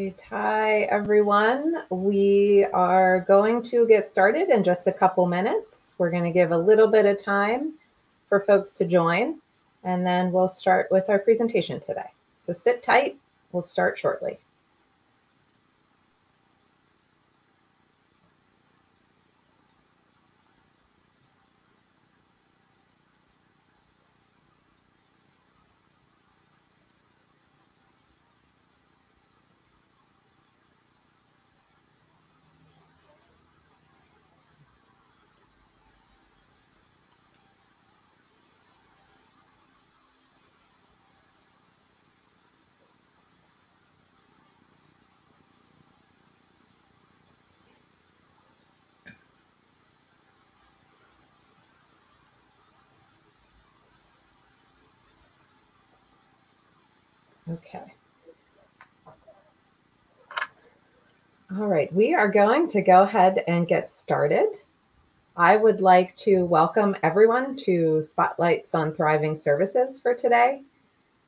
Great. Hi, everyone. We are going to get started in just a couple minutes. We're going to give a little bit of time for folks to join, and then we'll start with our presentation today. So sit tight. We'll start shortly. Okay. All right, we are going to go ahead and get started. I would like to welcome everyone to Spotlights on Thriving Services for today.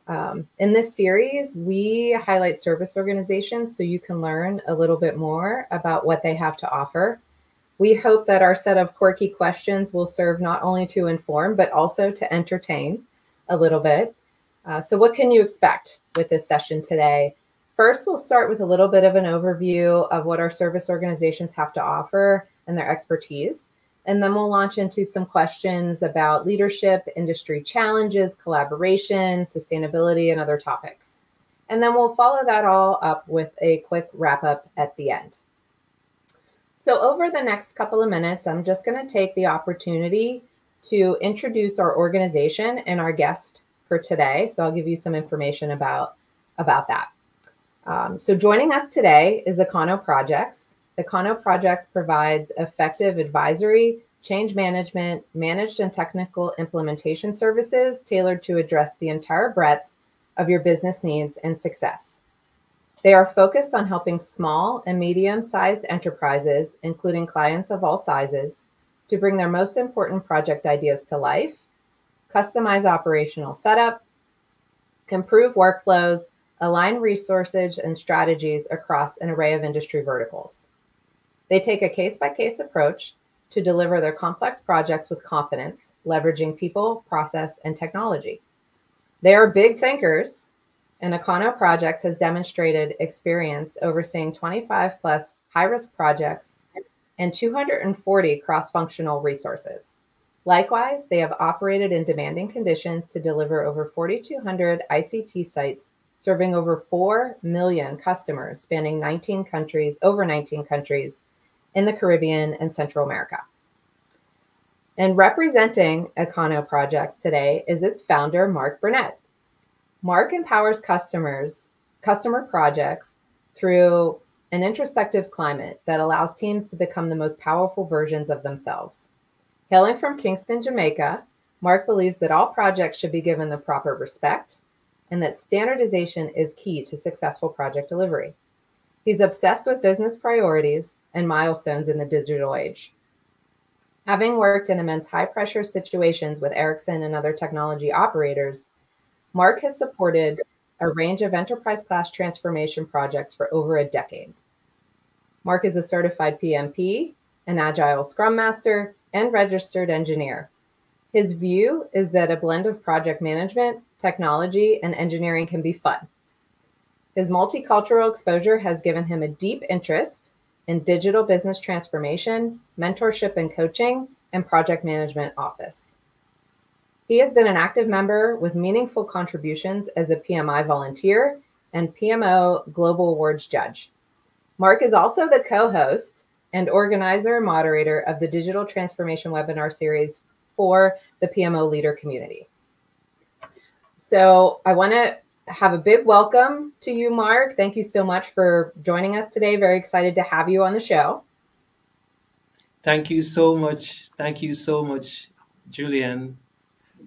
In this series, we highlight service organizations so you can learn a little bit more about what they have to offer. We hope that our set of quirky questions will serve not only to inform, but also to entertain a little bit. So what can you expect with this session today? First, we'll start with a little bit of an overview of what our service organizations have to offer and their expertise. And then we'll launch into some questions about leadership, industry challenges, collaboration, sustainability, and other topics. And then we'll follow that all up with a quick wrap up at the end. So over the next couple of minutes, I'm just going to take the opportunity to introduce our organization and our guest for today. So I'll give you some information about that. So joining us today is ECONO-Projects. ECONO-Projects provides effective advisory, change management, managed and technical implementation services tailored to address the entire breadth of your business needs and success. They are focused on helping small and medium-sized enterprises, including clients of all sizes, to bring their most important project ideas to life, customize operational setup, improve workflows, align resources and strategies across an array of industry verticals. They take a case-by-case approach to deliver their complex projects with confidence, leveraging people, process, and technology. They are big thinkers, and ECONO-Projects has demonstrated experience overseeing 25 plus high-risk projects and 240 cross-functional resources. Likewise, they have operated in demanding conditions to deliver over 4,200 ICT sites, serving over 4 million customers spanning over 19 countries in the Caribbean and Central America. And representing ECONO-Projects today is its founder, Mark Burnett. Mark empowers customer projects through an introspective climate that allows teams to become the most powerful versions of themselves. Hailing from Kingston, Jamaica, Mark believes that all projects should be given the proper respect and that standardization is key to successful project delivery. He's obsessed with business priorities and milestones in the digital age. Having worked in immense high-pressure situations with Ericsson and other technology operators, Mark has supported a range of enterprise-class transformation projects for over a decade. Mark is a certified PMP, an Agile Scrum Master, and registered engineer. His view is that a blend of project management, technology, and engineering can be fun. His multicultural exposure has given him a deep interest in digital business transformation, mentorship and coaching, and project management office. He has been an active member with meaningful contributions as a PMI volunteer and PMO Global Awards judge. Mark is also the co-host and organizer and moderator of the Digital Transformation Webinar Series for the PMO leader community. So I want to have a big welcome to you, Mark. Thank you so much for joining us today. Very excited to have you on the show. Thank you so much. Thank you so much, Julianne.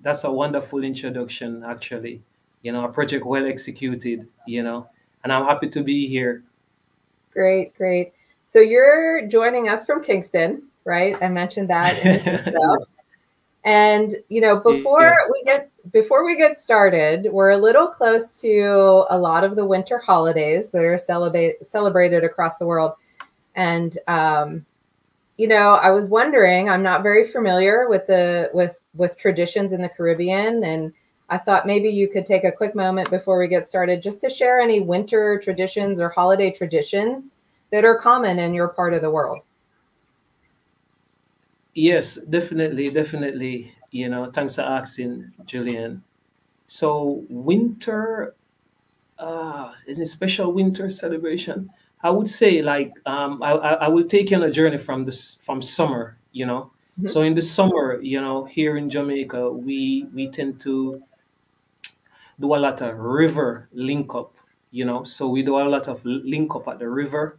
That's a wonderful introduction, actually. A project well executed, and I'm happy to be here. Great, great. So you're joining us from Kingston, right? I mentioned that in the show. Yes. And Yes. before we get started, we're a little close to a lot of the winter holidays that are celebrated across the world. And I was wondering, I'm not very familiar with with traditions in the Caribbean, and I thought maybe you could take a quick moment before we get started just to share any winter traditions or holiday traditions that are common in your part of the world. Yes, definitely, definitely. Thanks for asking, Julian. So winter, is a special winter celebration. I would say like I will take you on a journey from this from summer. Mhm. So in the summer, here in Jamaica, we tend to do a lot of river link up. So we do a lot of link up at the river,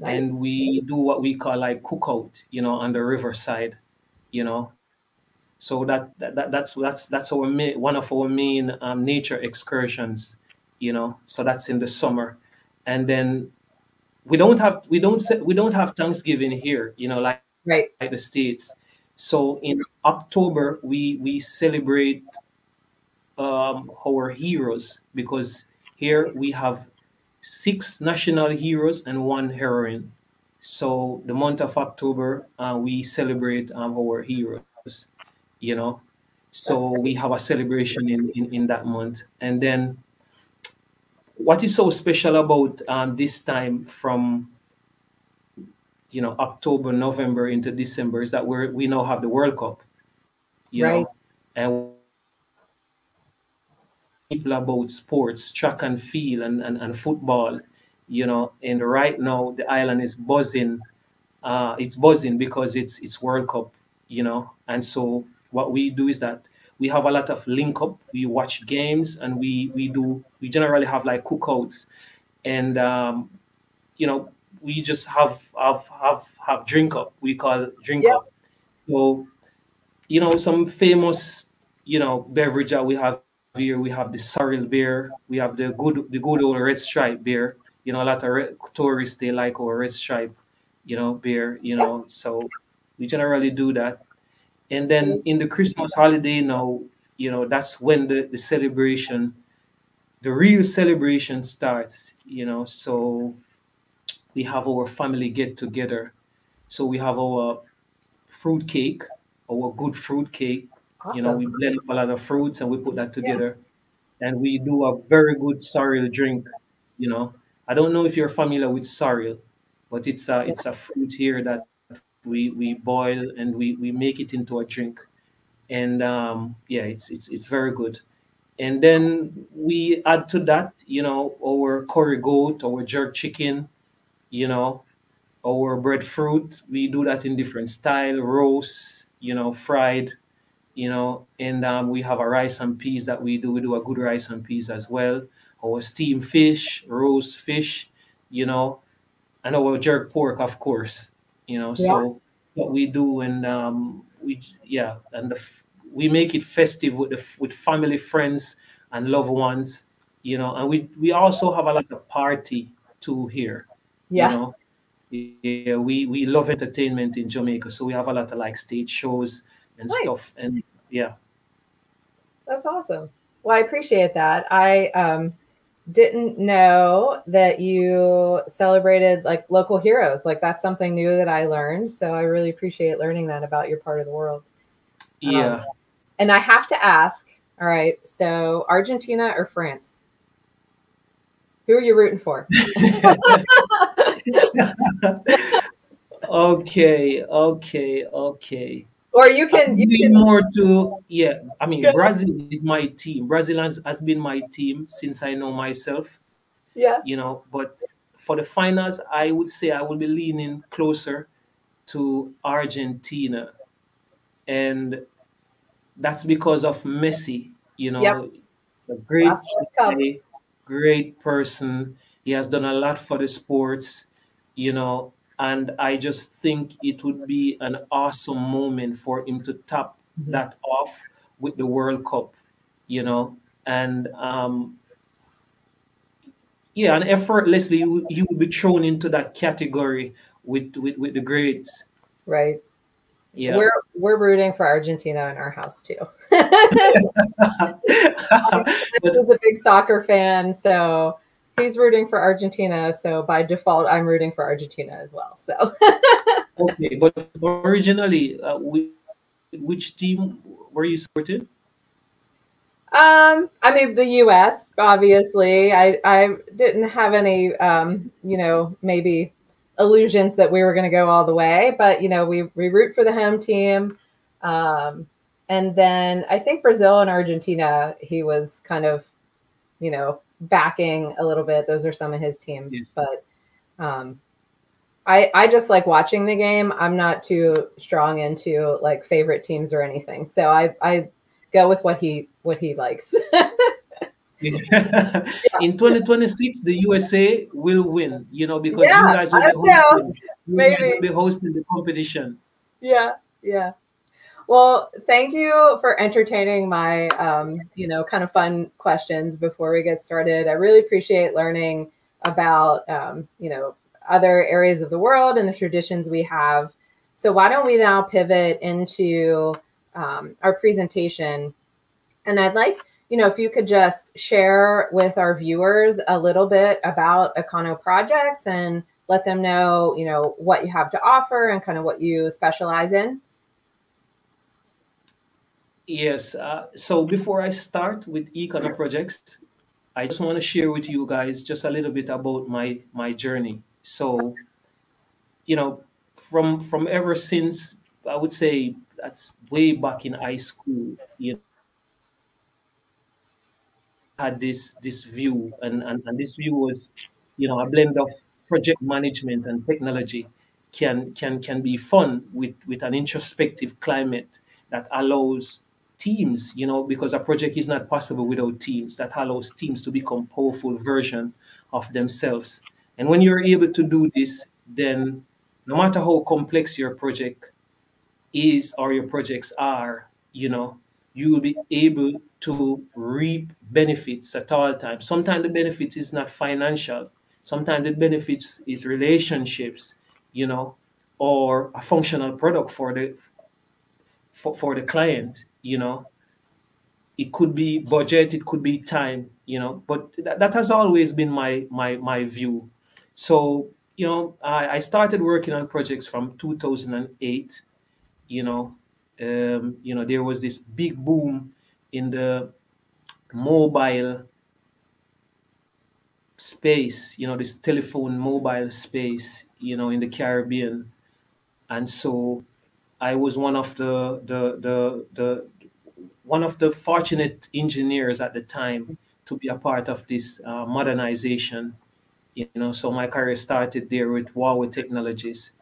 and Nice. we do what we call like cookout. On the riverside. So that's our one of our main nature excursions. So that's in the summer, and then we don't have Thanksgiving here, like the Right. states. So in October we celebrate our heroes, because here Nice. we have six national heroes and one heroine. So the month of October, we celebrate our heroes. You know, so That's we great. have a celebration in that month. And then what is so special about this time from October, November into December is that we now have the World Cup. Right. And people about sports, track and field, and football. And right now the island is buzzing. It's buzzing because it's World Cup. And so what we do is that we have a lot of link up. We watch games, and we generally have like cookouts, and you know we just have drink up. We call drink Yeah. up. So some famous beverage that we have here. We have the sorrel beer. We have the good old red stripe beer. A lot of tourists, they like our red stripe beer. Yeah. So we generally do that. And then in the Christmas holiday now, that's when the celebration, the real celebration starts. So we have our family get together. So we have our fruit cake, our good fruit cake. Awesome. We blend up a lot of fruits and we put that Yeah. together, and we do a very good sorrel drink. You know, I don't know if you're familiar with sorrel, but it's a fruit here that we boil and we make it into a drink, and yeah, it's very good. And then we add to that, our curry goat, our jerk chicken, you know, our breadfruit. We do that in different style, roast, fried, and we have a rice and peas that we do. We do a good rice and peas as well. Our steamed fish, roast fish, you know, and our jerk pork, of course. Yeah. So what we do, and yeah, and we make it festive with with family, friends, and loved ones. And we also have a lot of party too here. You Yeah. know, yeah, we love entertainment in Jamaica, so we have a lot of like stage shows and stuff, Nice. and yeah. That's awesome. Well, I appreciate that. I didn't know that you celebrated like local heroes. Like that's something new that I learned. So I really appreciate learning that about your part of the world. Um, Yeah. and I have to ask, all right, so Argentina or France? Who are you rooting for? Okay, okay, okay. Or I you lean can more to, yeah. I mean, go. Brazil is my team. Brazil has been my team since I know myself. Yeah. But for the finals, I would say I will be leaning closer to Argentina, and that's because of Messi. Yep. It's a great Last World Cup. guy, great person. He has done a lot for the sports, and I just think it would be an awesome moment for him to top Mhm. that off with the World Cup, and yeah, and effortlessly he would be thrown into that category with the greats. Right. Yeah. We're rooting for Argentina in our house too. But He's a big soccer fan, so he's rooting for Argentina. So by default, I'm rooting for Argentina as well. So okay, but originally, which team were you supporting? I mean, the U.S. Obviously, I didn't have any, maybe illusions that we were going to go all the way, but we root for the home team, um, and then I think Brazil and Argentina, he was kind of, backing a little bit. Those are some of his teams, Yes. but um, I just like watching the game. I'm not too strong into like favorite teams or anything, so I go with what he likes. In 2026, the USA will win, because Yeah, you guys will I be don't know. hosting. You guys Maybe. will be hosting the competition. Yeah, yeah. Well, thank you for entertaining my, kind of fun questions before we get started. I really appreciate learning about, other areas of the world and the traditions we have. So why don't we now pivot into our presentation? And I'd like, if you could just share with our viewers a little bit about Econo projects and let them know, what you have to offer and kind of what you specialize in. Yes. So before I start with ECONO-Projects, I just want to share with you guys just a little bit about my journey. So, you know, from ever since, I would say that's way back in high school, had this view, and this view was, a blend of project management and technology can be fun with an introspective climate that allows teams, because a project is not possible without teams, that allows teams to become powerful version of themselves. And when you're able to do this, then no matter how complex your project is or your projects are, you will be able to reap benefits at all times. Sometimes the benefits is not financial. Sometimes the benefits is relationships, you know, or a functional product for the client, It could be budget, it could be time, But that has always been my view. So, I started working on projects from 2008. you know there was this big boom in the mobile space, this telephone mobile space, in the Caribbean. And so I was one of the fortunate engineers at the time to be a part of this modernization. So my career started there with Huawei Technologies.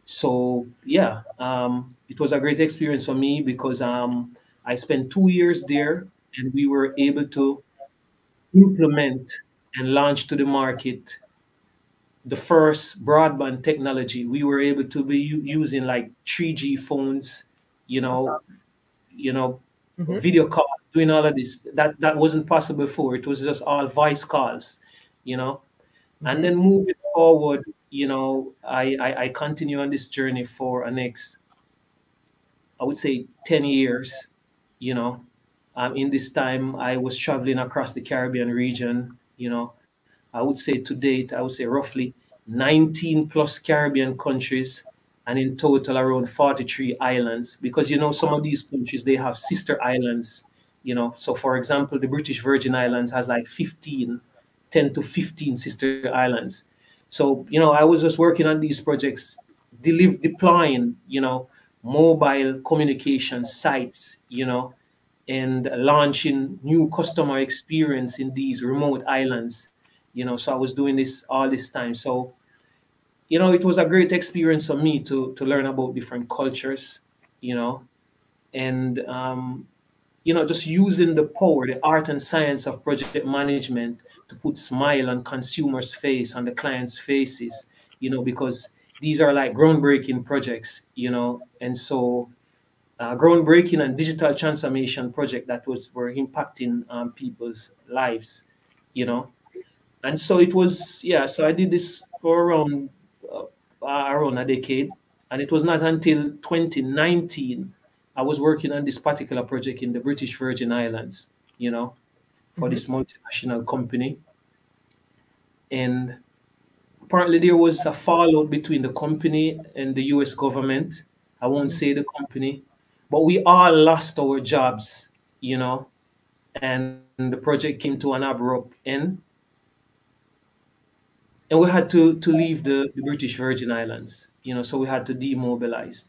So yeah, it was a great experience for me because I spent 2 years there, and we were able to implement and launch to the market the first broadband technology. We were able to be using like 3G phones, you That's know, awesome. you know, Hmm. video calls, doing all of this. That wasn't possible before. It was just all voice calls, you know. And Hmm. then moving forward, I continue on this journey for a next, I would say, 10 years. You know, in this time, I was traveling across the Caribbean region. I would say to date, I would say roughly 19 plus Caribbean countries, and in total around 43 islands. Because, some of these countries, they have sister islands. So for example, the British Virgin Islands has like 10 to 15 sister islands. So, I was just working on these projects, deploying, mobile communication sites, and launching new customer experience in these remote islands. So I was doing this all this time. So, it was a great experience for me to learn about different cultures, you know, and just using the power, the art and science of project management to put smile on consumers' face, on the clients' faces, because these are like groundbreaking projects, and so groundbreaking and digital transformation project that were impacting people's lives, you know. And so it was, yeah. So I did this for around a decade, And it was not until 2019 I was working on this particular project in the British Virgin Islands, for Hmm. this multinational company. And apparently there was a fallout between the company and the US government. I won't Hmm. say the company, but we all lost our jobs, you know, and the project came to an abrupt end. And we had to leave the British Virgin Islands, so we had to demobilize.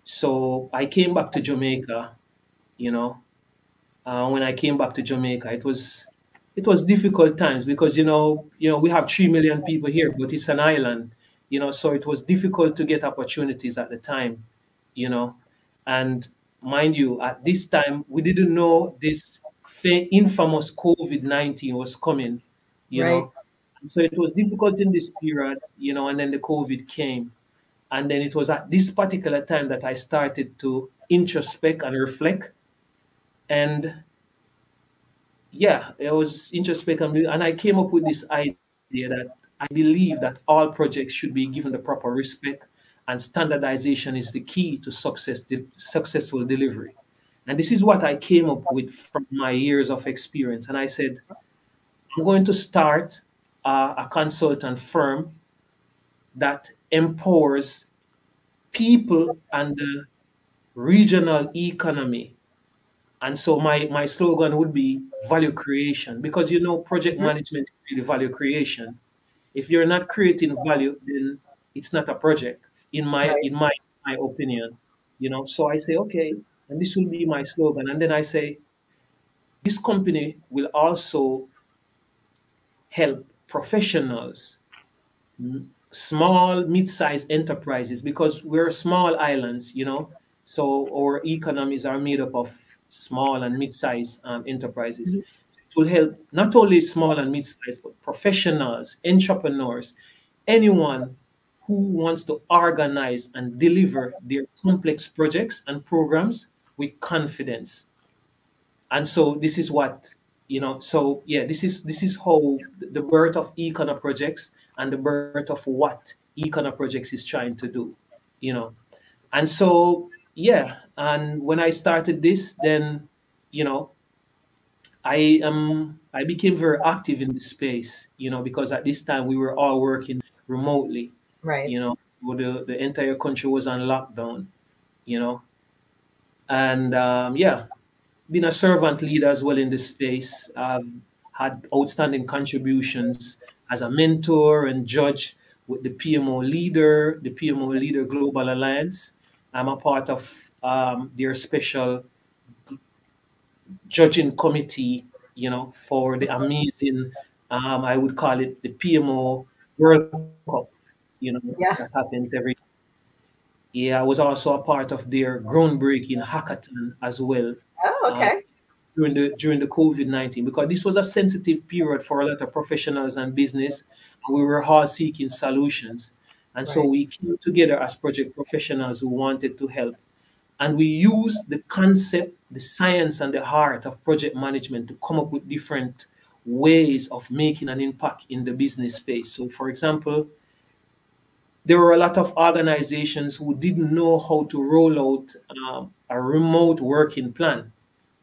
So I came back to Jamaica, you know. When I came back to Jamaica, it was difficult times because we have 3 million people here, but it's an island, so it was difficult to get opportunities at the time, you know. And mind you, at this time we didn't know this infamous COVID-19 was coming, you Right. know. So it was difficult in this period, and then the COVID came. And then it was at this particular time that I started to introspect and reflect. And yeah, it was introspect, and I came up with this idea that I believe that all projects should be given the proper respect, and standardization is the key to successful delivery. And this is what I came up with from my years of experience. And I said, I'm going to start a consultant firm that empowers people and the regional economy. And so my slogan would be value creation, because project Hmm. management is really value creation. If you're not creating value, then it's not a project, in my Right. in my my opinion. So I say, okay, and this will be my slogan. And then I say, this company will also help professionals, small, mid-sized enterprises, because we're small islands, so our economies are made up of small and mid-sized enterprises. Mhm. So it will help not only small and mid-sized, but professionals, entrepreneurs, anyone who wants to organize and deliver their complex projects and programs with confidence. And so this is what, so yeah, this is how the birth of econo projects and the birth of what econo projects is trying to do, you know and so yeah, and when I started this, then you know I became very active in the space, because at this time we were all working remotely, Right. so the entire country was on lockdown, you know and yeah, been a servant leader as well in this space. I've had outstanding contributions as a mentor and judge with the PMO Leader Global Alliance. I'm a part of their special judging committee, for the amazing, I would call it the PMO World Cup, that Yeah. happens every. Yeah, I was also a part of their groundbreaking hackathon as well. Oh, uh, okay. during the COVID-19, because this was a sensitive period for a lot of professionals and business, and we were all seeking solutions. And so Right. we came together as project professionals who wanted to help. And we used the concept, the science, and the heart of project management to come up with different ways of making an impact in the business space. So, for example, there were a lot of organizations who didn't know how to roll out a remote working plan.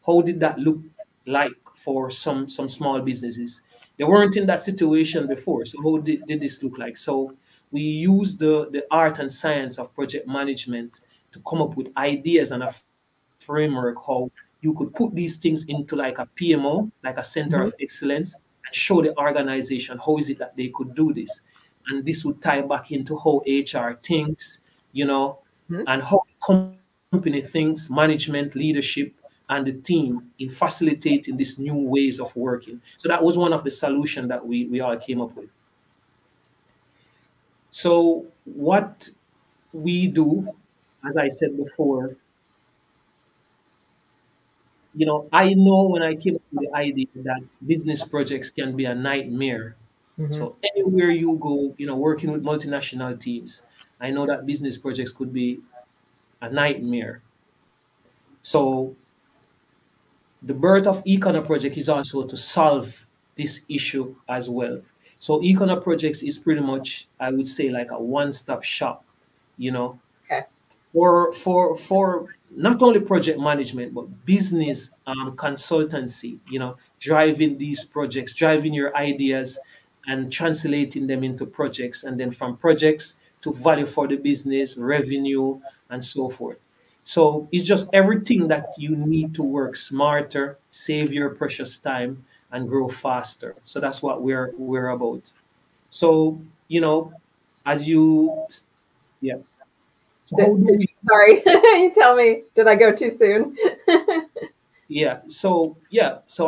How did that look like for some small businesses? They weren't in that situation before. So how did this look like? So we used the art and science of project management to come up with ideas and a framework how you could put these things into like a PMO, like a center of Hmm. excellence, and show the organization how is it that they could do this. And this would tie back into how HR thinks, you know, Hmm. and how the company thinks, management, leadership, and the team in facilitating these new ways of working. So that was one of the solution that we all came up with. So what we do, as I said before, I know when I came up with the idea that business projects can be a nightmare. Hmm. So anywhere you go, working with multinational teams, I know that business projects could be a nightmare. So the birth of Econo Project is also to solve this issue as well. So Econo Projects is pretty much, I would say, like a one-stop shop, you know. for not only project management but business consultancy, driving these projects, driving your ideas and translating them into projects, and then from projects to value for the business, revenue, and so forth. So it's just everything that you need to work smarter, save your precious time, and grow faster. So that's what we're about. So, as you, yeah. So how do we? Sorry, you tell me, did I go too soon? So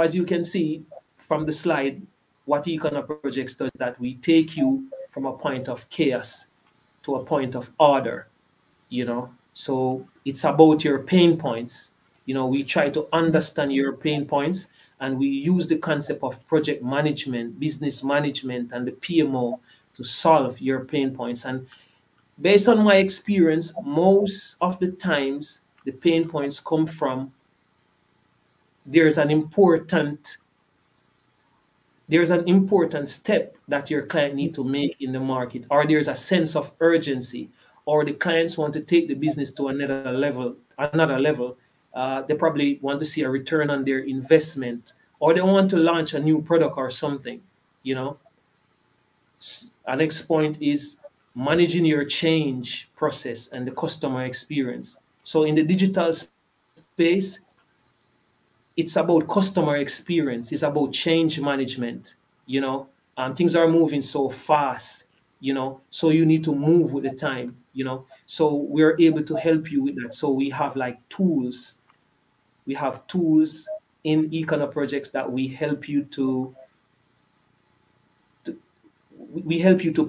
as you can see from the slide, what Econo Projects does is that we take you from a point of chaos to a point of order. So it's about your pain points. We try to understand your pain points, and we use the concept of project management, business management, and the PMO to solve your pain points. And based on my experience, most of the times the pain points come from there's an important there's an important step that your client need to make in the market, or there's a sense of urgency, or the clients want to take the business to another level. They probably want to see a return on their investment, or they want to launch a new product or something. you know Our next point is managing your change process and the customer experience. So in the digital space, it's about customer experience. It's about change management. Things are moving so fast. So you need to move with the time. So we're able to help you with that. So we have like tools. We have tools in Econo projects that we help you to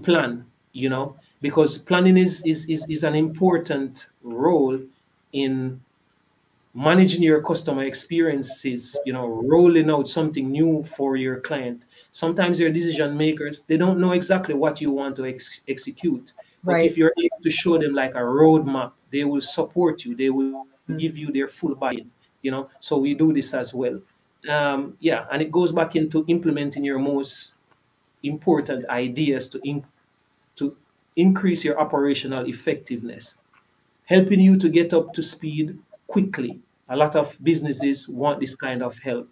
plan. Because planning is an important role in managing your customer experiences, rolling out something new for your client. Sometimes your decision makers, they don't know exactly what you want to execute. But if Right. you're able to show them like a roadmap, they will support you. They will give you their full buy-in. So we do this as well. Yeah, and it goes back into implementing your most important ideas to increase your operational effectiveness, helping you to get up to speed quickly. A lot of businesses want this kind of help.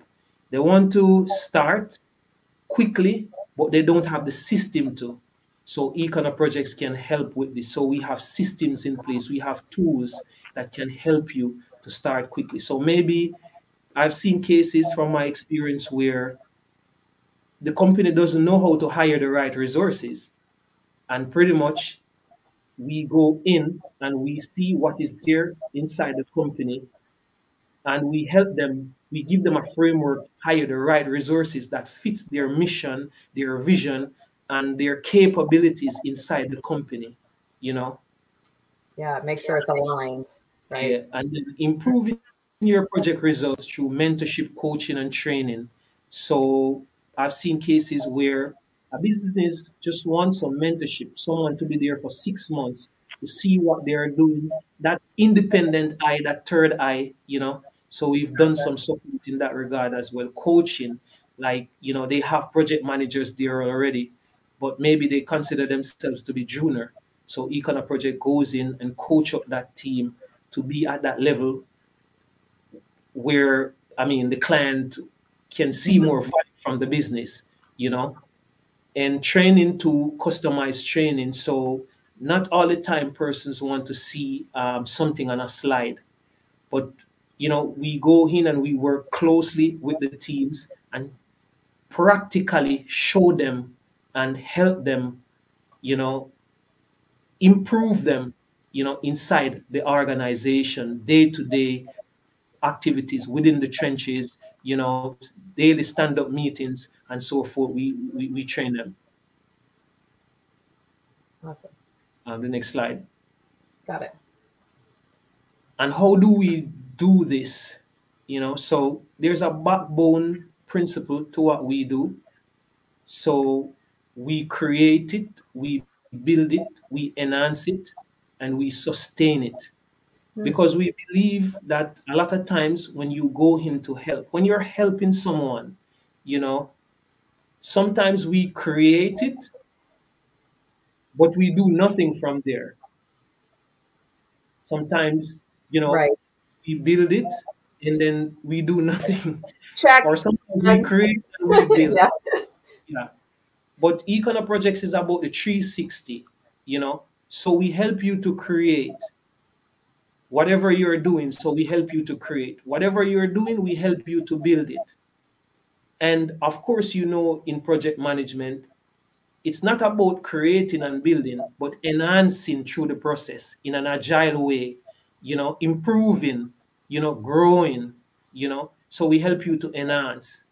They want to start quickly, but they don't have the system to. So Econo projects can help with this. So we have systems in place. We have tools that can help you to start quickly. So maybe I've seen cases from my experience where the company doesn't know how to hire the right resources. And pretty much we go in and we see what is there inside the company, and we give them a framework to hire the right resources that fits their mission, their vision, and their capabilities inside the company. you know Yeah, make sure it's aligned. Right. Yeah, and then improving your project results through mentorship, coaching, and training. So I've seen cases where a business just wants some mentorship, someone to be there for 6 months to see what they're doing, that independent eye, that third eye. So we've done some support in that regard as well, coaching. Like, they have project managers there already, but maybe they consider themselves to be junior. So Econa Project goes in and coach up that team to be at that level where, the client can see more value from the business, you know, and training to customize training. So not all the time persons want to see something on a slide, but, we go in and we work closely with the teams and practically show them and help them, you know, improve them, inside the organization, day to day activities within the trenches, daily stand up meetings, and so forth. We train them. Awesome. The next slide. Got it. And how do we do this? So there's a backbone principle to what we do. So we create it, we build it, we enhance it, and we sustain it. Hmm. Because we believe that a lot of times when you go in to help, when you're helping someone, you know, sometimes we create it, but we do nothing from there. Sometimes, Right. we build it and then we do nothing. Check. Or sometimes we Done. create and we build. Yeah. Yeah. But Econo Projects is about the 360, So we help you to create whatever you're doing. So we help you to create. Whatever you're doing, we help you to build it. And of course, in project management, it's not about creating and building, but enhancing through the process in an agile way, improving, growing, So we help you to enhance,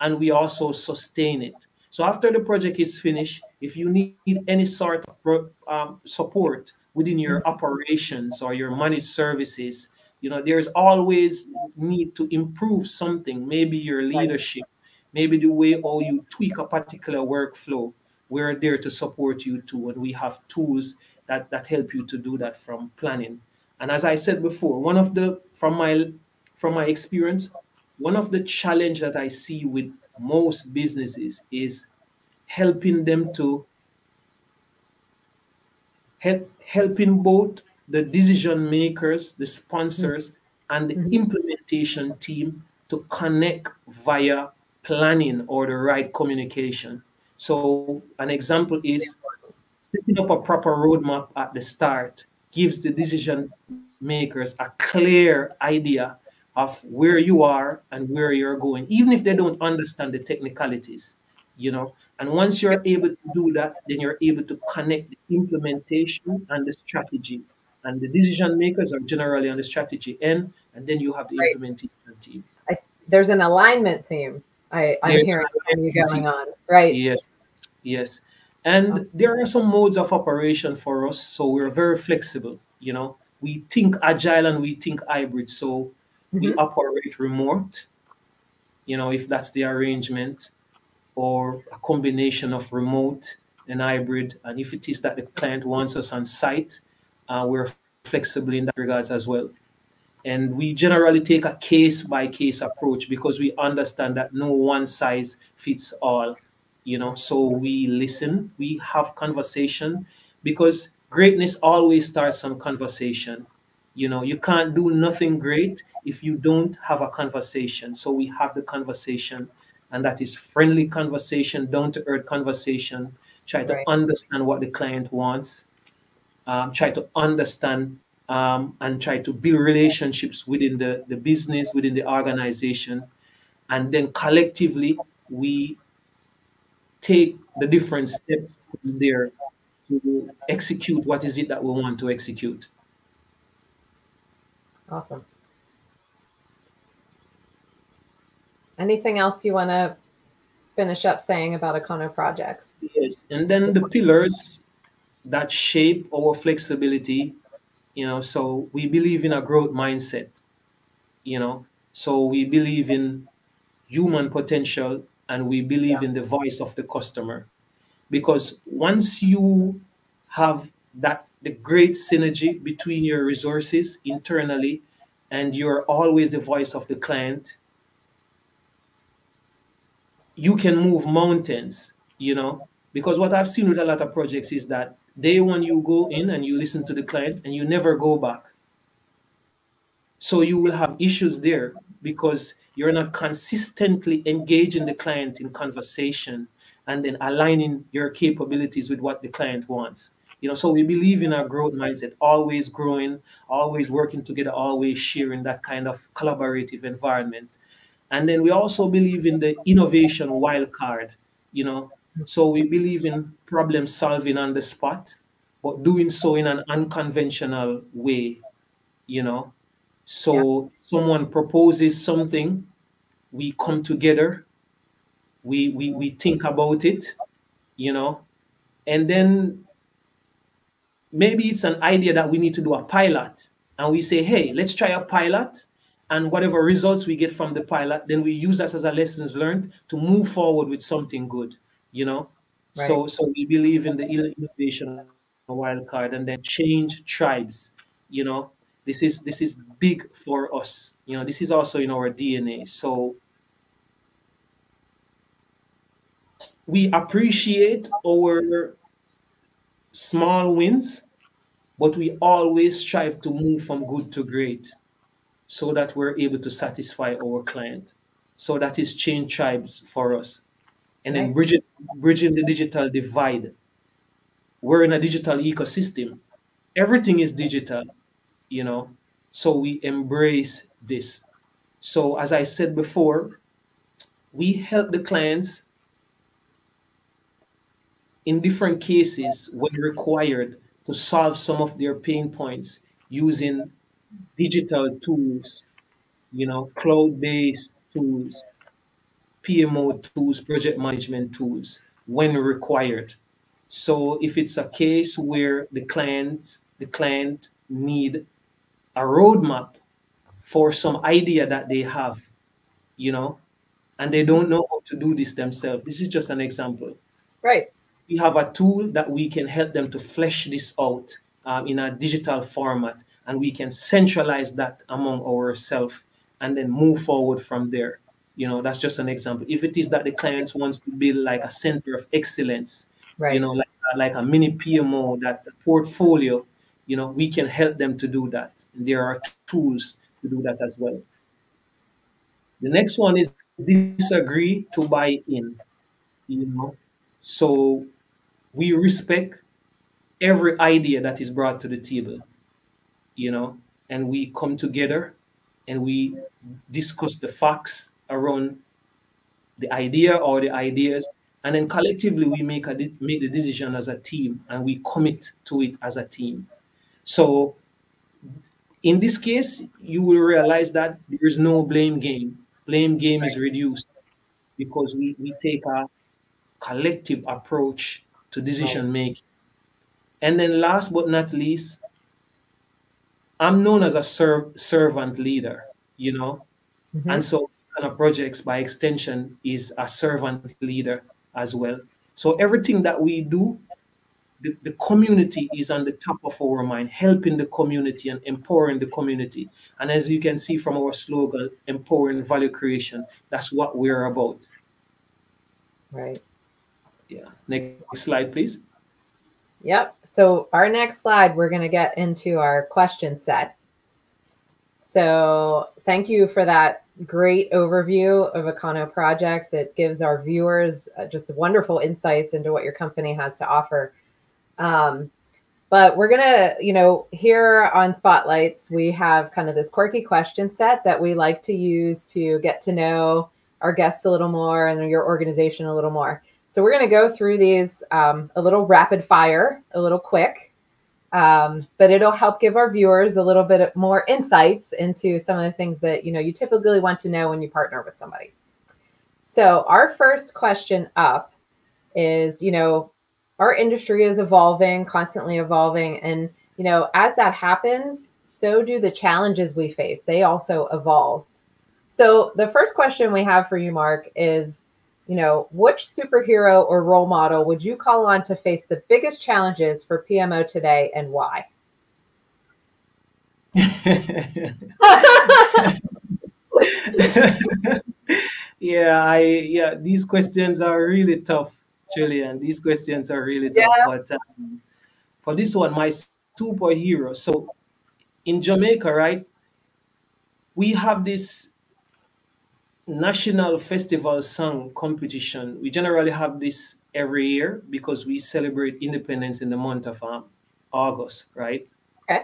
and we also sustain it. So after the project is finished, if you need any sort of support within your Mhm. operations or your managed services, there's always need to improve something, maybe your Right. leadership, maybe the way how you tweak a particular workflow. We're there to support you too, and we have tools that help you to do that, from planning. And as I said before, one of the from my experience, one of the challenge that I see with most businesses is helping them to helping both the decision makers, the Mhm. sponsors, and the Mhm. implementation team to connect via planning or the right communication. So an example is setting up a proper roadmap at the start gives the decision makers a clear idea of where you are and where you're going, even if they don't understand the technicalities, And once you're able to do that, then you're able to connect the implementation and the strategy. And the decision makers are generally on the strategy end, and then you have the Right. implementation team. There's an alignment theme I'm There's hearing an from you alignment team. going on. Right. Yes, yes. And Awesome. there are some modes of operation for us, so we're very flexible. We think agile and we think hybrid, so we Hmm. operate remote, if that's the arrangement, or a combination of remote and hybrid. And if it is that the client wants us on site, we're flexible in that regards as well. And we generally take a case by case approach because we understand that no one size fits all. So we listen, we have conversation, because greatness always starts on conversation. You can't do nothing great if you don't have a conversation. So we have the conversation, and that is friendly conversation, down to earth conversation. Try to Right. understand what the client wants, try to understand, and try to build relationships within the business, within the organization. And then collectively, we take the different steps from there to execute what is it that we want to execute. Awesome. Anything else you want to finish up saying about Econo projects? Yes. And then the pillars that shape our flexibility, so we believe in a growth mindset, so we believe in human potential, and we believe in the voice of the customer. Because once you have the great synergy between your resources internally, and you're always the voice of the client, you can move mountains, because what I've seen with a lot of projects is that day one you go in and you listen to the client and you never go back. So you will have issues there because you're not consistently engaging the client in conversation and then aligning your capabilities with what the client wants. So we believe in our growth mindset, always growing, always working together, always sharing, that kind of collaborative environment. And then we also believe in the innovation wild card, you know. So we believe in problem solving on the spot, but doing so in an unconventional way, you know. Yeah. So someone proposes something, we come together, we think about it, you know, and then maybe it's an idea that we need to do a pilot, and we say, hey, let's try a pilot, and whatever results we get from the pilot, then we use that as a lessons learned to move forward with something good, you know. Right. So we believe in the innovation wild card, and then change tribes, you know. This is big for us, this is also in our DNA. So we appreciate our small wins, but we always strive to move from good to great so that we're able to satisfy our client. So that is change tribes for us. And then Nice. bridging the digital divide. We're in a digital ecosystem. Everything is digital, you know. So we embrace this. So as I said before, we help the clients in different cases when required to solve some of their pain points using digital tools, cloud-based tools, PMO tools, project management tools when required. So if it's a case where the client need a roadmap for some idea that they have, you know, and they Mhm. don't know how to do this themselves. This is just an example. Right. We have a tool that we can help them to flesh this out in a digital format, and we can centralize that among ourselves and then move forward from there. That's just an example. If it is that the clients wants to build like a center of excellence, Right. like a mini PMO, that portfolio, we can help them to do that. And there are tools to do that as well. The next one is disagree to buy in, you know. So we respect every idea that is brought to the table, you know, and we come together and we discuss the facts around the idea or the ideas, and then collectively we make the decision as a team and we commit to it as a team. So in this case, you will realize that there is no blame game. Blame game is reduced because we take a collective approach to Right. decision making. And then last but not least, I'm known as a servant leader, Hmm. and so kind of projects by extension is a servant leader as well. So everything that we do, the community is on the top of our mind, helping the community and empowering the community. And as you can see from our slogan, empowering value creation, that's what we're about. Right. Yeah. Next slide, please. Yep. So our next slide, we're going to get into our question set. So thank you for that great overview of Econo projects. It gives our viewers just wonderful insights into what your company has to offer. Um, but we're going to, here on Spotlights, we have kind of this quirky question set that we like to use to get to know our guests a little more and your organization a little more. So we're going to go through these a little rapid fire, a little quick. But it'll help give our viewers a little bit more insights into some of the things that you typically want to know when you partner with somebody. So our first question up is, our industry is evolving, constantly evolving, and as that happens, so do the challenges we face. They also evolve. So the first question we have for you, Mark, is, which superhero or role model would you call on to face the biggest challenges for PMO today and why? Yeah, these questions are really tough, Julian. These questions are really tough. Yeah. But for this one, my superhero. So in Jamaica, right, we have this national festival song competition. We generally have this every year because we celebrate independence in the month of August, right? Okay.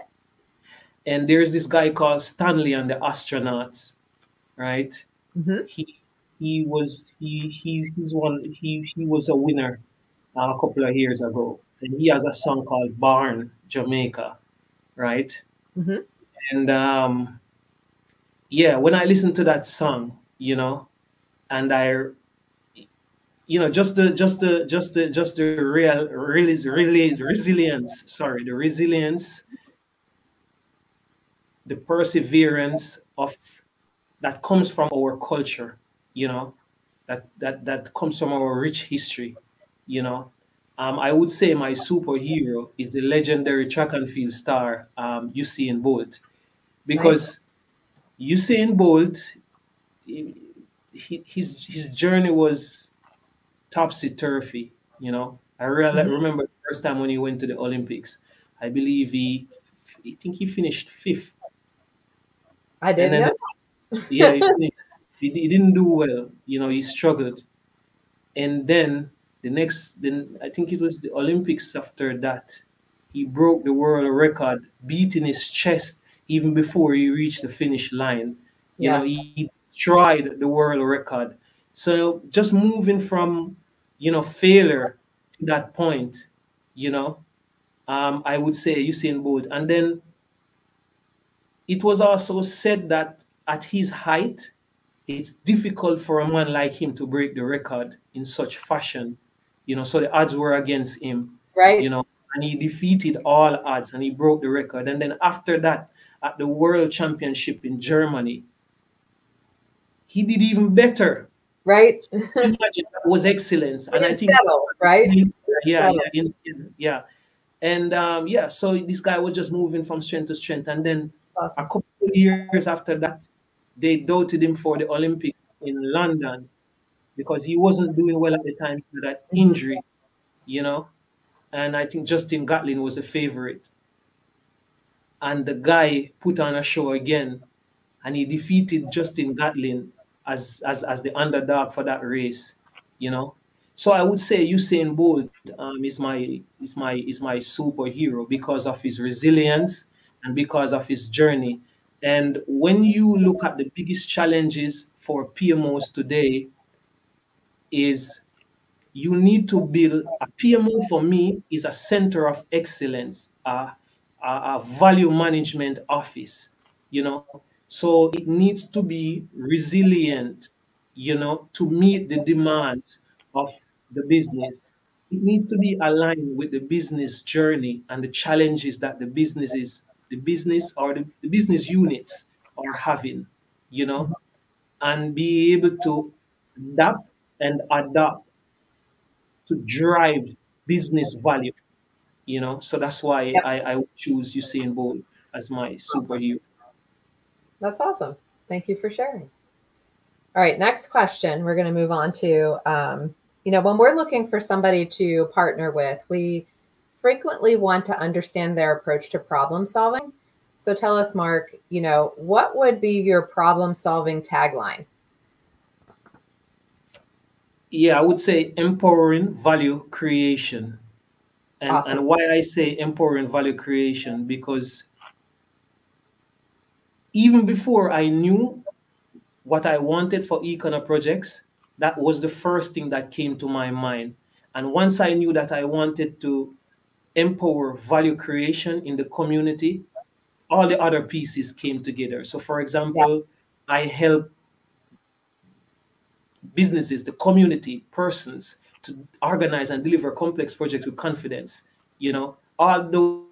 And there's this guy called Stanley and the Astronauts, right? Hmm. He was a winner a couple of years ago, and he has a song called "Barn Jamaica," right? Hmm. And yeah, when I listen to that song, and just the resilience. Sorry, the resilience, the perseverance of that comes from our culture, you know, that comes from our rich history, you know. I would say my superhero is the legendary track and field star, Usain Bolt, Nice. because Usain Bolt, his journey was topsy turvy. I really Hmm. remember the first time when he went to the Olympics. I believe I think he finished fifth, I and didn't then know. yeah, he finished. He didn't do well. He struggled, and then then I think it was the Olympics after that, he broke the world record, beating his chest even before he reached the finish line. Yeah. He destroyed the world record. So just moving from failure to that point, you know, I would say Usain Bolt, and then it was also said that at his height, it's difficult for a man like him to break the record in such fashion. So the odds were against him, you Right. know, and he defeated all odds and he broke the record. And then after that, at the World Championship in Germany, he did even better. Right. Imagine, that was excellence. He And I didn't think, settle, right? He didn't yeah, settle. yeah. And yeah, so this guy was just moving from strength to strength. And then a Awesome. couple of years after that, they doubted him for the Olympics in London because he wasn't doing well at the time for that Mhm. injury, you know. And I think Justin Gatlin was a favorite. And the guy put on a show again, and he defeated Justin Gatlin as the underdog for that race, you know. So I would say Usain Bolt is my superhero because of his resilience and because of his journey. And when you look at the biggest challenges for PMOs today, is you need to build a PMO. For me, is a center of excellence, a value management office, so it needs to be resilient, to meet the demands of the business. It needs to be aligned with the business journey and the challenges that the business or the business units are having, you know, and be able to adapt and adapt to drive business value. So that's why Yep. I would choose Usain Bolt as my Awesome. superhero. That's awesome. Thank you for sharing. All right, next question. We're going to move on to, when we're looking for somebody to partner with, we frequently want to understand their approach to problem solving. So tell us, Mark, what would be your problem solving tagline? Yeah, I would say empowering value creation. Awesome. And why I say empowering value creation, because even before I knew what I wanted for projects, that was the first thing that came to my mind. And once I knew that I wanted to empower value creation in the community, all the other pieces came together. So, for Yeah. example, I help businesses, the community, persons to organize and deliver complex projects with confidence. All those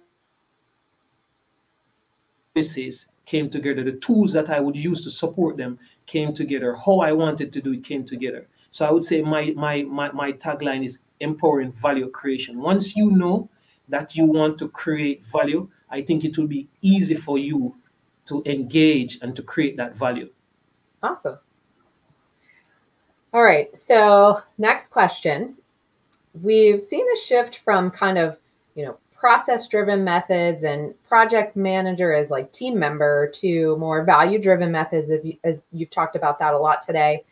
services came together. The tools that I would use to support them came together. How I wanted to do it came together. So I would say my tagline is empowering value creation. Once you know that you want to create value, I think it will be easy for you to engage and to create that value. Awesome. All right. So, next question. We've seen a shift from kind of, process driven methods and project manager as like team member to more value driven methods, as you've talked about that a lot today,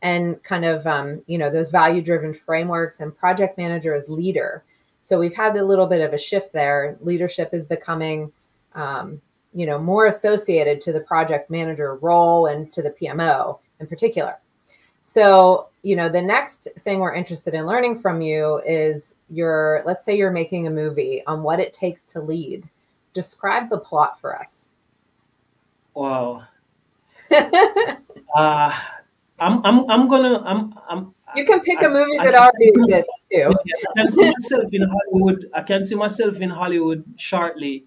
and kind of, those value driven frameworks, and project manager as leader. So we've had a little bit of a shift there. Leadership is becoming, more associated to the project manager role and to the PMO in particular. So, the next thing we're interested in learning from you is let's say you're making a movie on what it takes to lead. Describe the plot for us. Wow. Uh, I'm gonna You can pick a movie I that can already exists too. I can see myself in Hollywood. I can see myself in Hollywood shortly,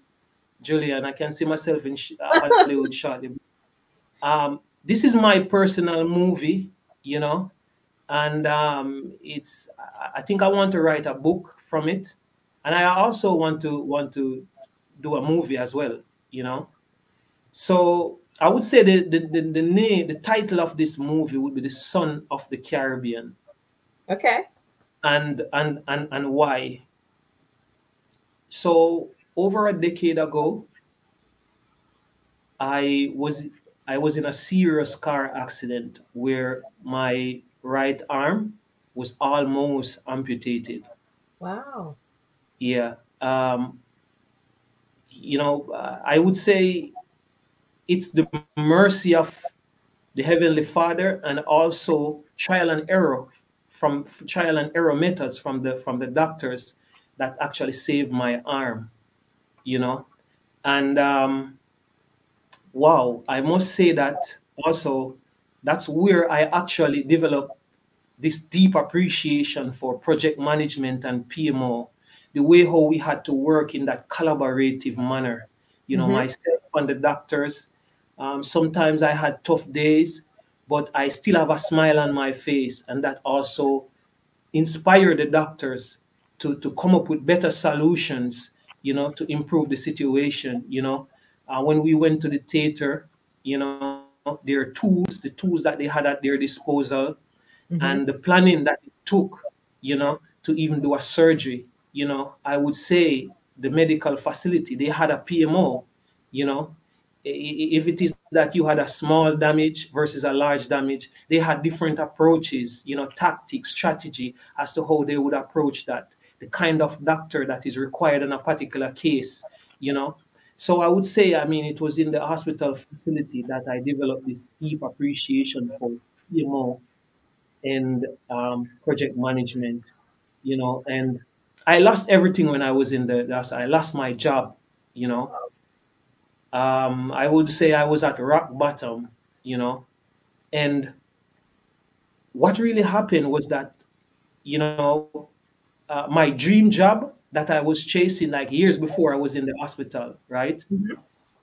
Julian. I can see myself in Hollywood shortly. This is my personal movie, and I think I want to write a book from it, and I also want to do a movie as well, So I would say the name, the title of this movie would be The Son of the Caribbean. Okay. And why? So over a decade ago, I was I was in a serious car accident where my right arm was almost amputated. Wow. Yeah. I would say it's the mercy of the Heavenly Father, and also trial and error methods from the doctors that actually saved my arm. You know, and wow, I must say that also that's where I actually developed this deep appreciation for project management and PMO, the way how we had to work in that collaborative manner. Hmm. Myself and the doctors, sometimes I had tough days, but I still have a smile on my face. And that also inspire the doctors to come up with better solutions, to improve the situation. When we went to the theater, their tools, the tools that they had at their disposal, and the Hmm. planning that it took, to even do a surgery. I would say the medical facility, they had a PMO, you know. If it is that you had a small damage versus a large damage, they had different approaches, tactics, strategy as to how they would approach that, the kind of doctor that is required in a particular case, you know. So I would say, I mean, it was in the hospital facility that I developed this deep appreciation for PMO and project management, and I lost everything when I was in I lost my job, you know. I would say I was at rock bottom, and what really happened was that, my dream job that I was chasing like years before I was in the hospital, right? Hmm.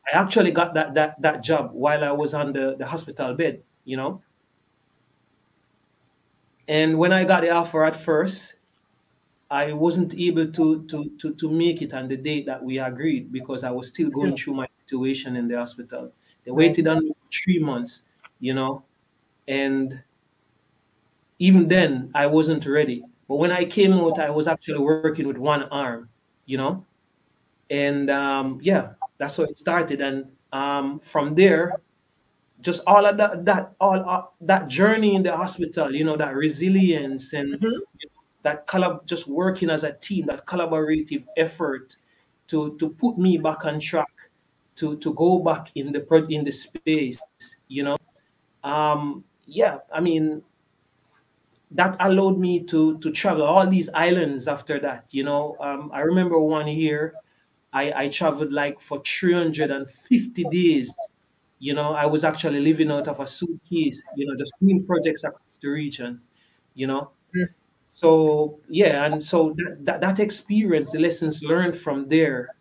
I actually got that job while I was on the hospital bed, and when I got the offer at first, I wasn't able to make it on the date that we agreed because I was still going through my situation in the hospital. They Right. waited on me for 3 months, and even then I wasn't ready. But when I came out, I was actually working with one arm, you know, and yeah, that's how it started. And from there, just all of that journey in the hospital, that resilience and Hmm. just working as a team, that collaborative effort to put me back on track, to go back in the space, yeah, I mean, that allowed me to travel all these islands after that. I remember one year I traveled like for 350 days. I was actually living out of a suitcase, just doing projects across the region, you know. So yeah, and so that experience, the lessons learned from there,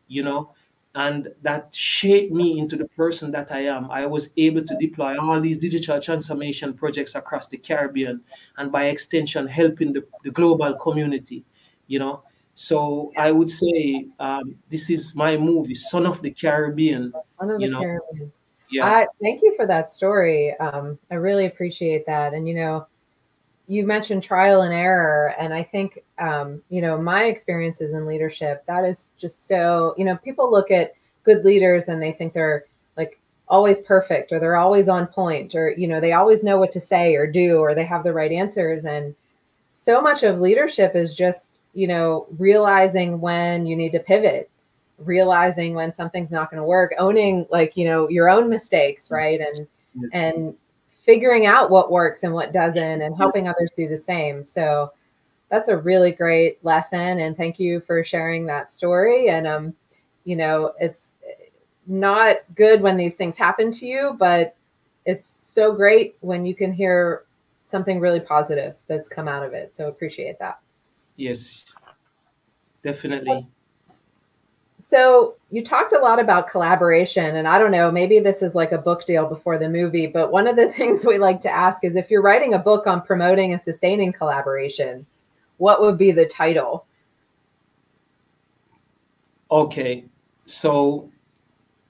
and that shaped me into the person that I am. I was able to deploy all these digital transformation projects across the Caribbean, and by extension helping the global community, you know so I would say, this is my movie, Son of the Caribbean. One of the you know Caribbean. yeah. I thank you for that story. I really appreciate that. And you mentioned trial and error, and I think my experiences in leadership, that is just so, people look at good leaders and they think they're like always perfect, or they're always on point, or they always know what to say or do, or they have the right answers. And so much of leadership is just realizing when you need to pivot, realizing when something's not going to work, owning like your own mistakes, Yes. right? and Yes. and figuring out what works and what doesn't, and helping others do the same. So that's a really great lesson, and thank you for sharing that story. And it's not good when these things happen to you, but it's so great when you can hear something really positive that's come out of it. So appreciate that. Yes, definitely. So you talked a lot about collaboration, and I don't know, maybe this is like a book deal before the movie, but one of the things we like to ask is, if you're writing a book on promoting and sustaining collaboration, what would be the title? Okay, so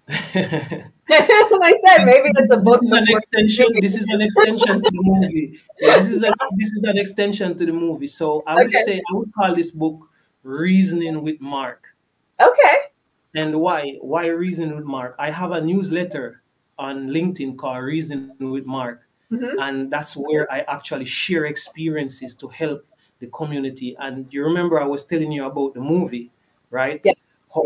And I said, maybe it's a this book is an before the extension. movie. This is an extension to the movie. Yeah, this is an extension to the movie. So I would Okay. say I would call this book "Reasoning with Mark." Okay. And why? Why Reason with Mark? I have a newsletter on LinkedIn called Reason with Mark. Hmm. And that's where I actually share experiences to help the community. And you remember I was telling you about the movie, right? Yes. How,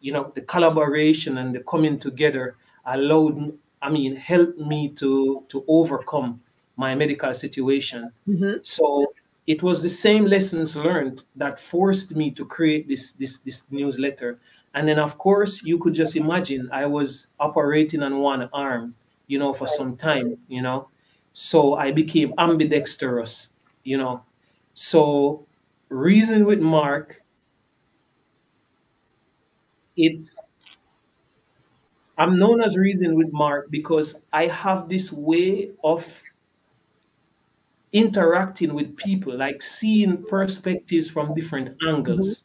the collaboration and the coming together allowed, helped me to overcome my medical situation. Hmm. So it was the same lessons learned that forced me to create this newsletter. And then of course you could just imagine I was operating on one arm, for Right. some time. So I became ambidextrous, you know. So Reason with Mark, it's I'm known as Reason with Mark because I have this way of interacting with people, like seeing perspectives from different Hmm. angles.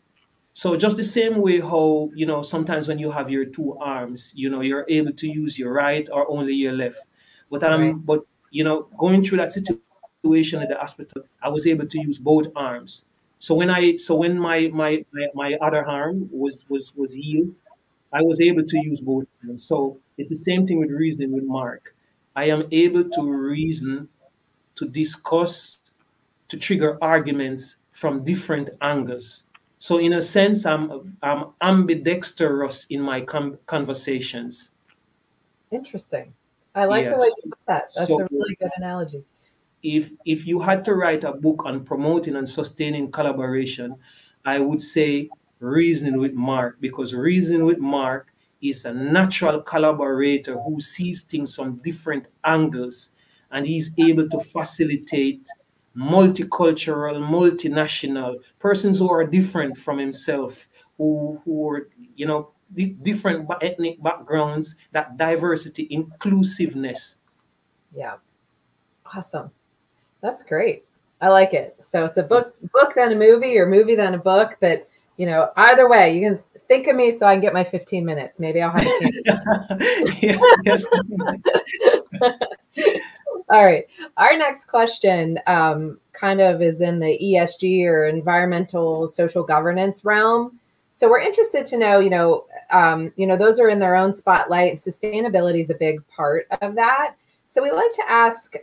So just the same way how, sometimes when you have your two arms, you're able to use your right or only your left. But Right. going through that situation at the hospital, I was able to use both arms. So when my other arm was healed, I was able to use both arms. So it's the same thing with Reason with Mark. I am able to reason, to discuss, to trigger arguments from different angles. So in a sense, I'm ambidextrous in my conversations. Interesting. I like the way Yes. you put that. That's So a really good analogy. if you had to write a book on promoting and sustaining collaboration, I would say Reason with Mark, because Reason with Mark is a natural collaborator who sees things from different angles, and he's able to facilitate multicultural, multinational persons who are different from himself, who are, different ethnic backgrounds, that diversity, inclusiveness. Yeah. Awesome. That's great. I like it. So it's a book then a movie, or movie then a book. But either way, you can think of me so I can get my 15 minutes. Maybe I'll have a cameo. Yes, yes. All right. Our next question kind of is in the ESG, or environmental social governance realm. So we're interested to know, those are in their own spotlight, and sustainability is a big part of that. So we like to ask,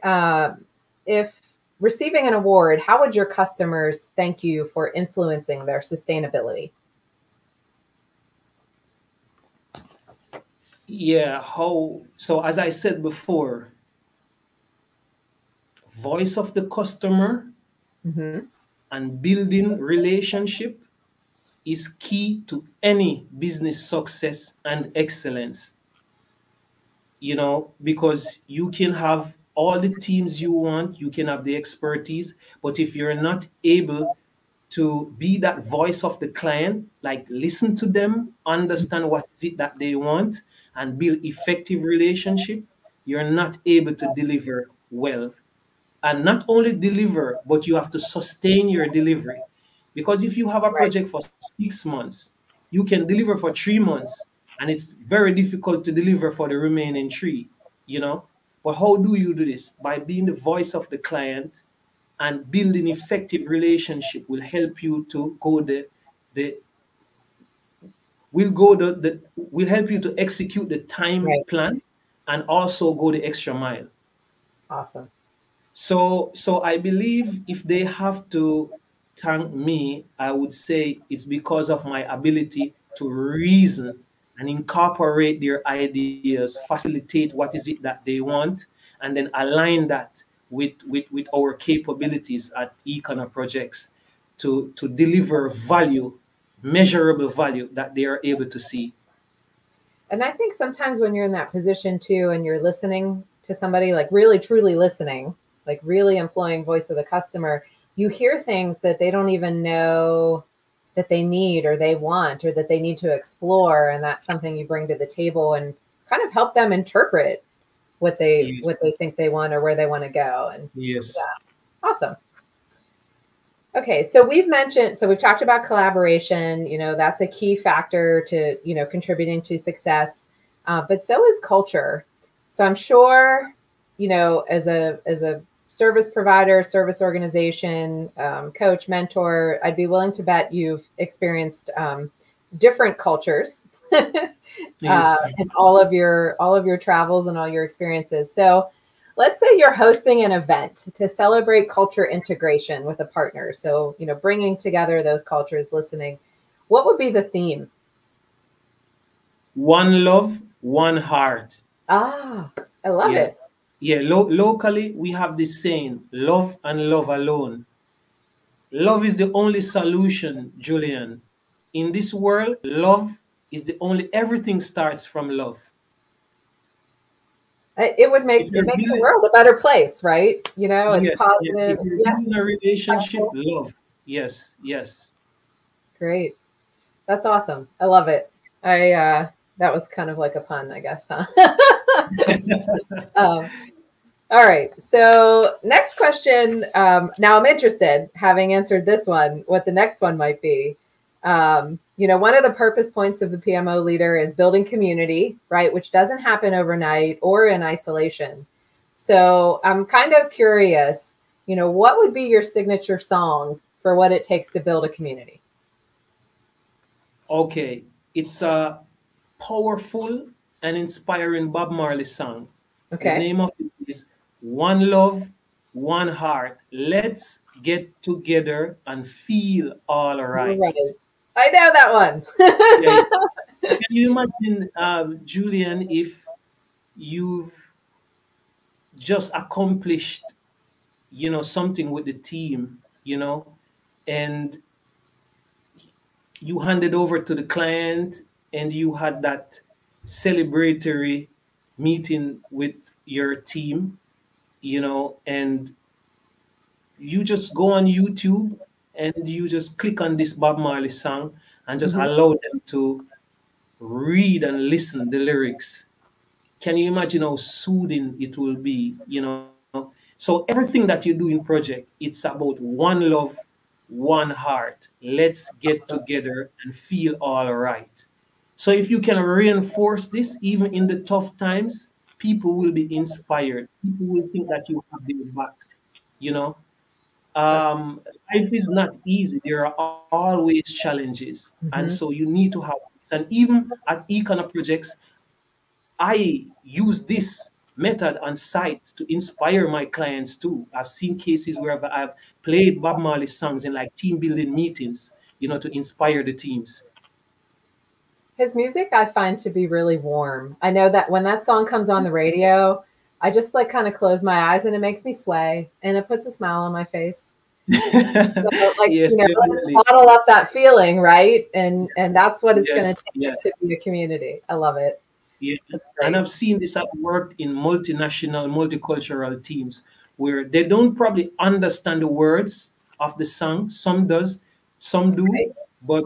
if receiving an award, how would your customers thank you for influencing their sustainability? Yeah, so as I said before, voice of the customer Hmm. and building relationship is key to any business success and excellence. Because you can have all the teams you want, you can have the expertise, but if you're not able to be that voice of the client, like listen to them, understand what is it that they want, and build effective relationship, you're not able to deliver well. And not only deliver, but you have to sustain your delivery. Because if you have a Right. project for 6 months, you can deliver for 3 months, and it's very difficult to deliver for the remaining three. But how do you do this? By being the voice of the client, and building effective relationship will help you to go the will help you to execute the time Right. plan, and also go the extra mile. Awesome. So I believe if they have to thank me, I would say it's because of my ability to reason and incorporate their ideas, facilitate what is it that they want, and then align that with our capabilities at Econo Projects to deliver value, measurable value that they are able to see. And I think sometimes when you're in that position too, and you're listening to somebody, like really truly listening, like really employing voice of the customer, you hear things that they don't even know that they need, or they want, or that they need to explore. And that's something you bring to the table and kind of help them interpret Yes, what they think they want, or where they want to go. And yes, yeah, awesome. Okay, so we've talked about collaboration. That's a key factor to, contributing to success. But so is culture. So I'm sure, as a service provider, service organization, coach, mentor, I'd be willing to bet you've experienced different cultures. Yes. in all of your travels and all your experiences. So let's say you're hosting an event to celebrate culture integration with a partner. So, bringing together those cultures, listening. What would be the theme? One love, one heart. Ah, I love Yeah. it. Yeah. Locally, we have this saying, love and love alone. Love is the only solution, Julian. In this world, love is the only, everything starts from love. If It you're makes the building, world a better place, right? It's yes, yes. positive. If you're Yes, building a relationship, helpful. love. Yes, yes. Great. That's awesome. I love it. I That was kind of like a pun, I guess, huh? um, all right. So next question. Now I'm interested, having answered this one, what the next one might be. One of the purpose points of the PMO leader is building community, right? Which doesn't happen overnight or in isolation. So I'm kind of curious, what would be your signature song for what it takes to build a community? Okay. It's a powerful and inspiring Bob Marley song. The Okay. name of it is One Love, One Heart. Let's get together and feel all All right. right. I know that one. Yeah. Can you imagine, Julian, if you've just accomplished, something with the team, and you handed over to the client and you had that celebratory meeting with your team, and you just go on YouTube and you just click on this Bob Marley song and just Mhm. allow them to read and listen the lyrics. Can you imagine how soothing it will be? So everything that you do in project, it's about one love, one heart. Let's get together and feel all right. So if you can reinforce this even in the tough times, people will be inspired. People will think that you have their backs. You know, That's um, life is not easy. There are always challenges, and so mhm. you need to have this. And even at ECONO-Projects, I use this method on site to inspire my clients too. I've seen cases where I've played Bob Marley songs in like team building meetings, to inspire the teams. His music I find to be really warm. I know that when that song comes on the radio, I just like kind of close my eyes and it makes me sway and it puts a smile on my face. So, like, Yes, let's definitely. bottle up that feeling, right? And that's what it's going to Yes, take to yes. be a community. I love it. Yeah. That's And great. I've seen this at work in multinational, multicultural teams where they don't probably understand the words of the song. Some does, some do, Right. but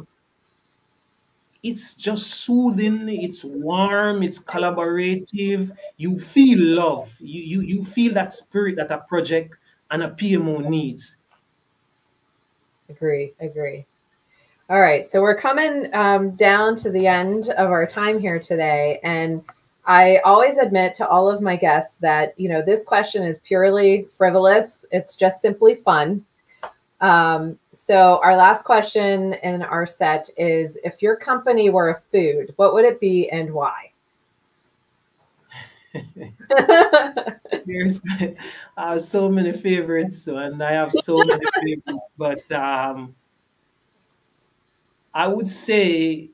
it's just soothing, it's warm, it's collaborative. You feel love. You feel that spirit that a project and a PMO needs. Agree. Agree. All right, so we're coming down to the end of our time here today, and I always admit to all of my guests that this question is purely frivolous. It's just simply fun. So our last question in our set is: if your company were a food, what would it be and why? There's so many favorites, and I have so many favorites, but I would say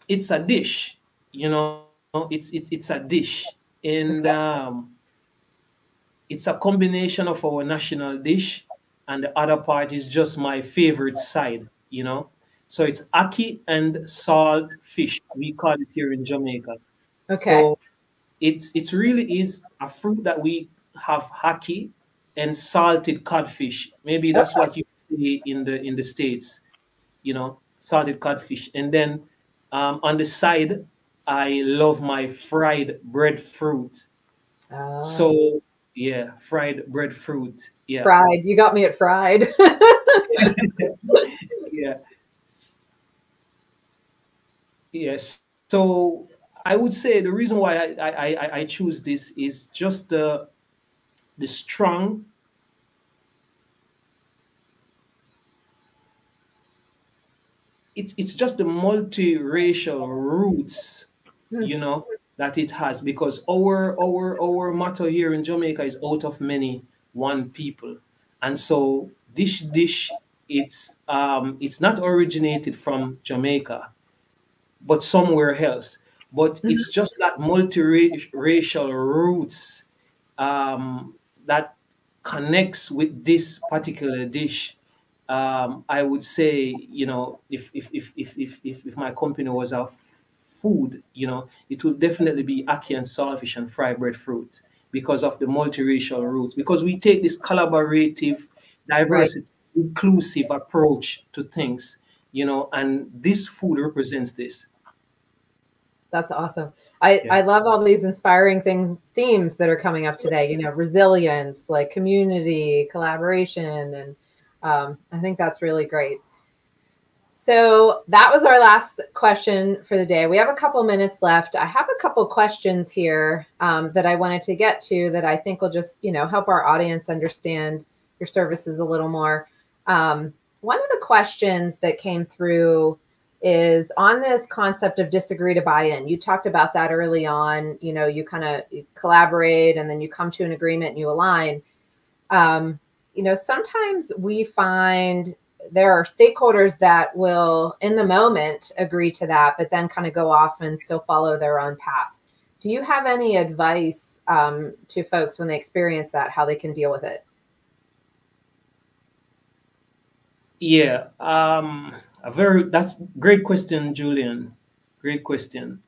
it's a dish. It's a dish, and it's a combination of our national dish, and the other part is just my favorite side. So it's ackee and salt fish. We call it here in Jamaica. Okay. So it's really is a fruit that we have ackee and salted codfish. Maybe that's what you see in the States, salted codfish. And then on the side, I love my fried breadfruit. Oh, So yeah, fried breadfruit. Yeah, fried. You got me at fried. yeah, yes. So I would say the reason why I choose this is just the strong, it's just the multiracial roots, Hmm. you know, that it has, because our motto here in Jamaica is out of many, one people. And so this dish, it's not originated from Jamaica, but somewhere else. But Hmm. it's just that multiracial roots, that connects with this particular dish. I would say, if my company was a food, it would definitely be ackee and saltfish and fried breadfruit, because of the multiracial roots. Because we take this collaborative, Right. diversity, inclusive approach to things, and this food represents this. That's awesome. I Yeah. love all these inspiring themes that are coming up today, resilience, like community, collaboration. And I think that's really great. So that was our last question for the day. We have a couple minutes left. I have a couple questions here that I wanted to get to that I think will just, help our audience understand your services a little more. One of the questions that came through is on this concept of disagree to buy in. You talked about that early on. You kind of collaborate and then you come to an agreement and you align. Sometimes we find there are stakeholders that will, in the moment, agree to that, but then kind of go off and still follow their own path. Do you have any advice to folks when they experience that, how they can deal with it? Yeah. That's great question, Julian. Great question.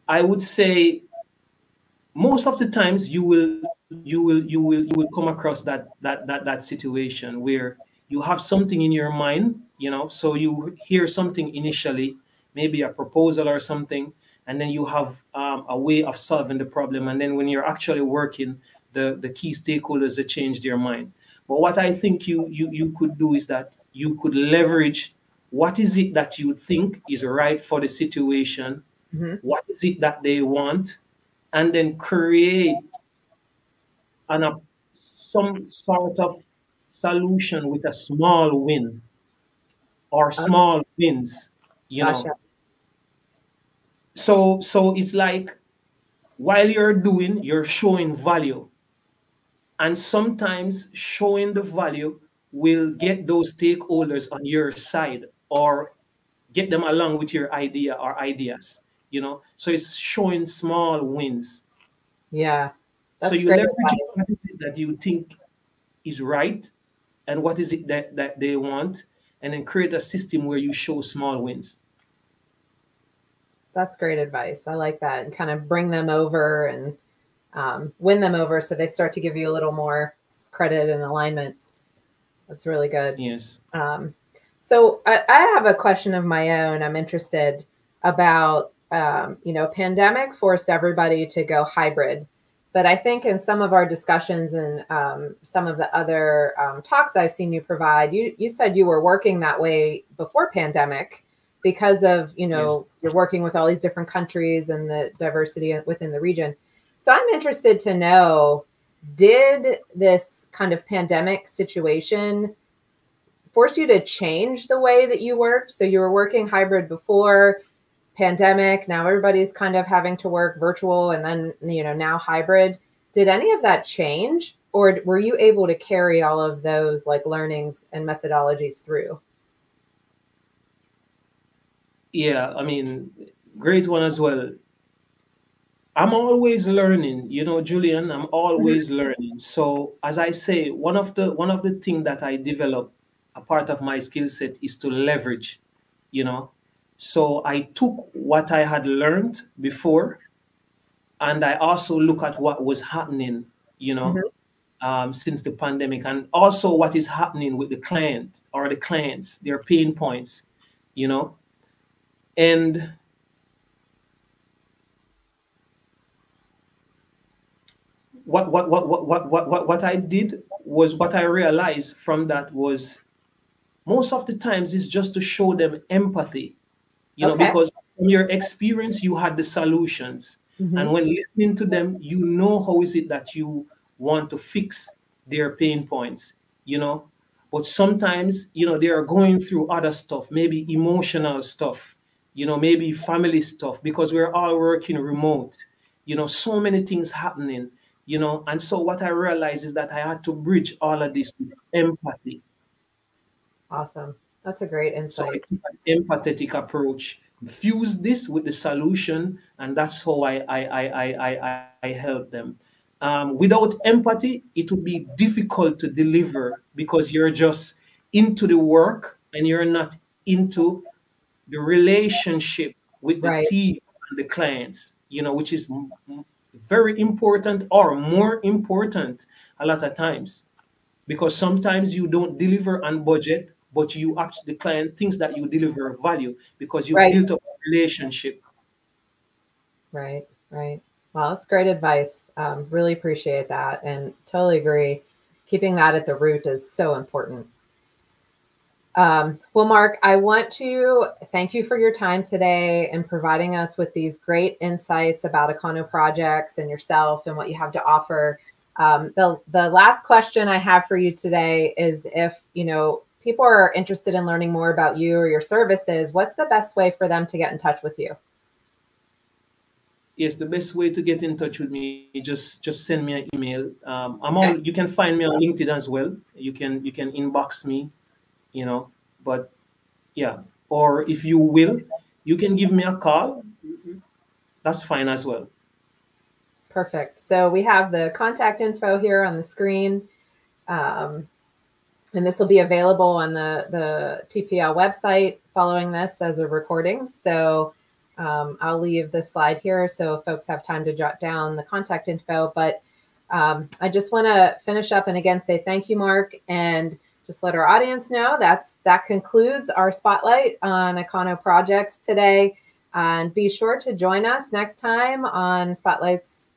I would say most of the times you will come across that situation where you have something in your mind, so you hear something initially, maybe a proposal or something, and then you have a way of solving the problem, and then when you're actually working, the key stakeholders, they change their mind. But what I think you could do is that you could leverage what is it that you think is right for the situation, Hmm. what is it that they want, and then create some sort of solution with a small win or Okay, small wins, you gotcha. know. So it's like, while you're showing value, and sometimes showing the value will get those stakeholders on your side, or get them along with your idea or ideas, so it's showing small wins. Yeah, So that's you great leverage advice. what is it that you think is right, and what is it that they want, and then create a system where you show small wins. That's great advice. I like that. And kind of bring them over and win them over so they start to give you a little more credit and alignment. That's really good. Yes. Um, so I have a question of my own. I'm interested about, pandemic forced everybody to go hybrid. But I think in some of our discussions and some of the other talks I've seen you provide, you said you were working that way before pandemic because of, Yes. you're working with all these different countries and the diversity within the region. So I'm interested to know, did this kind of pandemic situation force you to change the way that you worked? So you were working hybrid before pandemic. Now everybody's kind of having to work virtual and then, now hybrid. Did any of that change? Or were you able to carry all of those like learnings and methodologies through? Yeah, I mean, great one as well. I'm always learning, Julian. I'm Mhm. always learning. So as I say, one of the thing that I develop, a part of my skill set, is to leverage, you know. So I took what I had learned before, and I also look at what was happening, you know, Mhm. since the pandemic, and also what is happening with the client or the clients, their pain points, you know. And what I did was, what I realized from that was, most of the times it's just to show them empathy, Okay. because from your experience you had the solutions, and Hmm. when listening to them, you know how is it that you want to fix their pain points, you know. But sometimes, they are going through other stuff, maybe emotional stuff, maybe family stuff, because we're all working remote, so many things happening, And so what I realized is that I had to bridge all of this with empathy. Awesome. That's a great So I insight. took an empathetic approach, fuse this with the solution, and that's how I help them. Without empathy, it would be difficult to deliver because you're just into the work and you're not into the relationship with the Right. team and the clients, which is very important or more important a lot of times, because sometimes you don't deliver on budget, but you actually, the client thinks that you deliver value because you've Right. built up a relationship. Right. Right. Well, that's great advice. Really appreciate that and totally agree. Keeping that at the root is so important. Well, Mark, I want to thank you for your time today and providing us with these great insights about Econo projects and yourself and what you have to offer. The last question I have for you today is if people are interested in learning more about you or your services, what's the best way for them to get in touch with you? Yes, the best way to get in touch with me, just send me an email. Okay, You can find me on LinkedIn as well. You can inbox me, you know. But yeah, or if you will, you can give me a call. That's fine as well. perfect. So we have the contact info here on the screen. Um, and this will be available on the TPL website following this as a recording. So I'll leave the slide here so folks have time to jot down the contact info. But I just want to finish up and again say thank you, Mark, and just let our audience know that concludes our spotlight on Econo projects today. And be sure to join us next time on Spotlights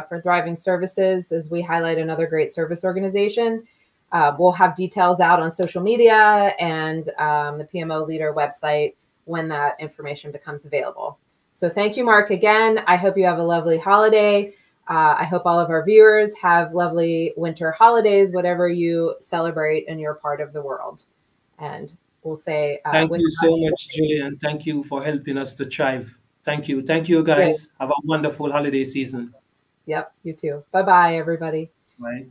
for Thriving Services as we highlight another great service organization. We'll have details out on social media and the PMO Leader website when that information becomes available. So thank you, Mark, again. I hope you have a lovely holiday. I hope all of our viewers have lovely winter holidays, whatever you celebrate in your part of the world. And we'll say Thank winter. you so much, Julian. Thank you for helping us to thrive. Thank you. Thank you, Great. guys. Have a wonderful holiday season. Yep, you too. Bye-bye, everybody. Bye.